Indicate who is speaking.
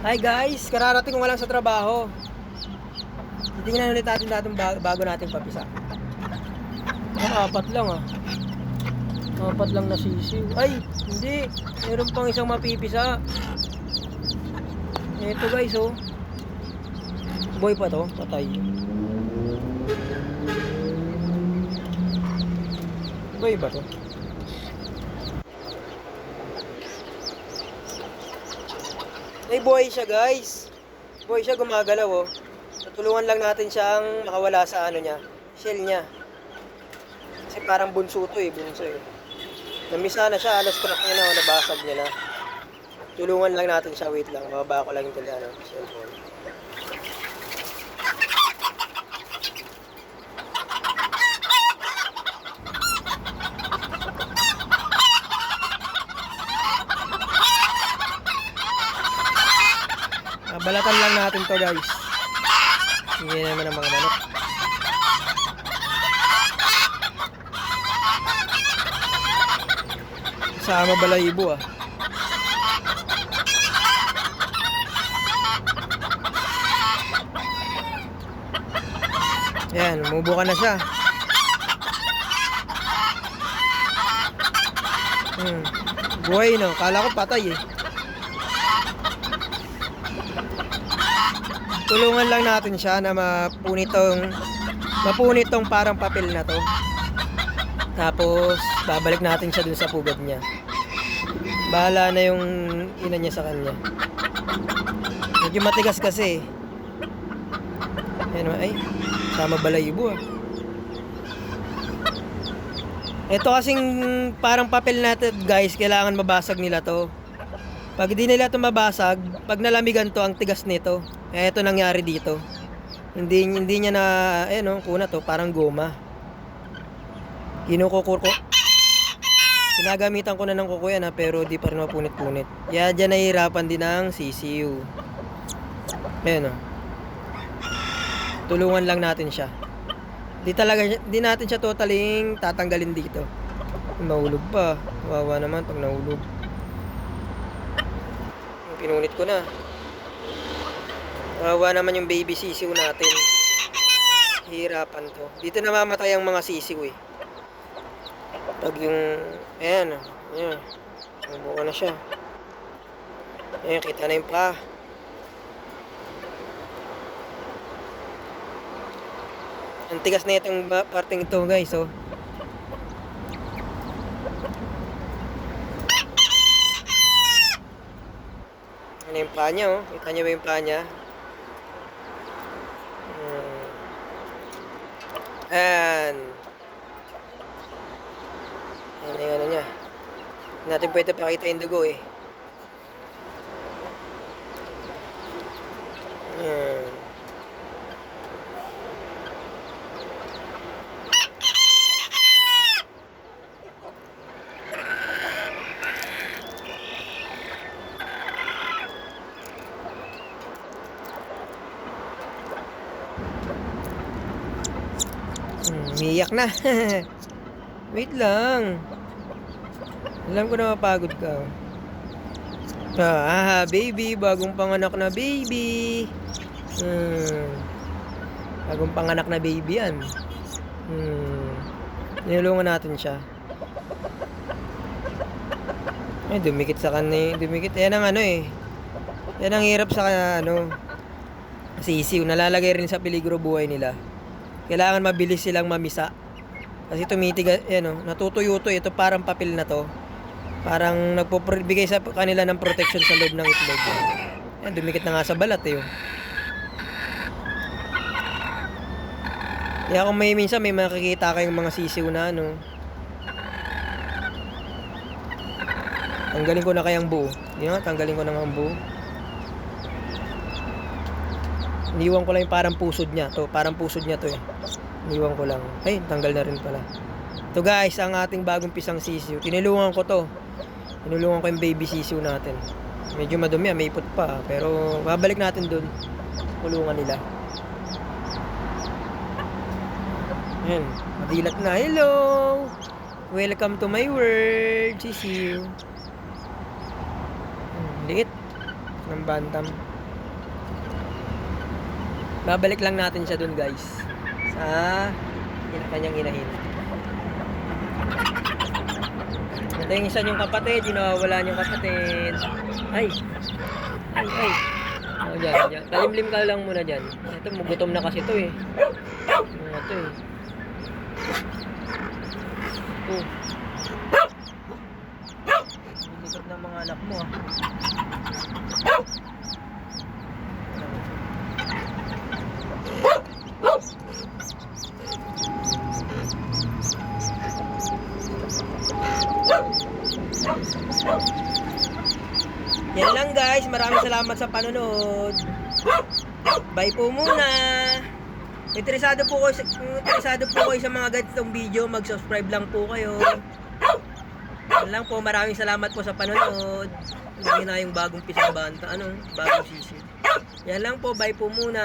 Speaker 1: Hi guys, kararating ko lang sa trabaho. Titingnan ulit natin datong bago natin papisa. Apat lang ah. Apat lang na sisiw. Ay, hindi. Meron pang isang mapipisa. Ito guys oh. Boy pa to, patay. Boy ba to? May boy siya guys. Boy siya, gumagalaw oh. Tutulungan lang natin siyang makawala sa ano niya, shell niya. Kasi parang bunso to eh, bunso eh. Namisa na siya, alas crack niya na, nabasag niya na. Tulungan lang natin siya, wait lang. Bababa ko lang yung cellphone. Balatan lang natin to guys. Hindi naman ang mga manok. Sama balahibo ah. Yan, umubo na siya. Buhay no, kala ko patay eh. Tulungan lang natin siya na mapunit tong parang papel na to. Tapos babalik natin siya dun sa pugad niya. Bahala na yung ina niya sa kanya. Medyo matigas kasi. Ayan, ay, sama balayibo ah. Ito kasing parang papel na to guys, kailangan mabasag nila to. Pag di nila ito mabasag, pag nalamigan to, ang tigas nito. Ito nangyari dito. Hindi niya na, kuna to, parang goma. Kinukukur ko. Pinagamitan ko na ng kuko yan ha, pero di pa rin mapunit-punit. Kaya dyan nahihirapan din ang sisiw. Ayan o. Tulungan lang natin siya. Di natin siya totaling tatanggalin dito. Mahulog pa. Wawa naman pag nahulog. Pinunit ko na. Wawa naman yung baby sisiw natin. Hirapan to. Dito namamatay ang mga sisiw eh. Pag yung, ayan, ayan. Umuha na siya. Ayan, kita na yung pa. Ang tigas na itong parting ito guys, oh. Ano yung paa niya, oh. Kita niyo ba yung paa niya? Ayan. Ayan yung ano niya. Hindi natin pwede pakita yung dugo eh. Ayan. Umiyak na. Wait lang. Alam ko na mapagod ka. Baby. Bagong panganak na baby. Bagong panganak na baby yan. Nilulungan natin siya. Ay, dumikit sa kanya. Dumikit. Yan ang ano eh. Yan ang hirap sa sisiw. Nalalagay rin sa peligro buhay nila. Kailangan mabilis silang mamisa. Kasi tumitigas, natutuyo to. Ito parang papel na to. Parang nagpobigay sa kanila ng protection sa loob ng itlog. Yan, dumikit na nga sa balat eh. Kaya kung minsan may makikita kayong mga sisiw na tanggalin ko na kayang buo. Tanggalin ko na ang buo. Iniwan ko lang yung parang pusod niya. Parang pusod niya to eh. Iniwan ko lang. Ay, tanggal na rin pala. Ito guys, ang ating bagong pisang sisiw. Tinulungan ko to. Tinulungan ko yung baby sisiw natin. Medyo madumi, may ipot pa. Pero babalik natin dun. Kulungan nila. Ayan, madilat na. Hello! Welcome to my world, sisiw. Liit ng bantam. Babalik lang natin siya dun guys. Sa kanyang inahin. Ito yung isa niyong kapatid. Yung nawawala niyong kapatid. Ay. Ay, ay. O, dyan, dyan. Talimlim ka lang muna dyan. Ito, gutom na kasi ito eh. Ito eh. Ito. Likod ng mga anak mo ah. Yan lang guys, maraming salamat sa panonood. Bye po muna. Interesado po kayo sa mga ganitong video, mag-subscribe lang po kayo. Yan lang po, maraming salamat po sa panonood. Hindi na yung bagong pisang banta, bagong sisi. Yan lang po, bye po muna.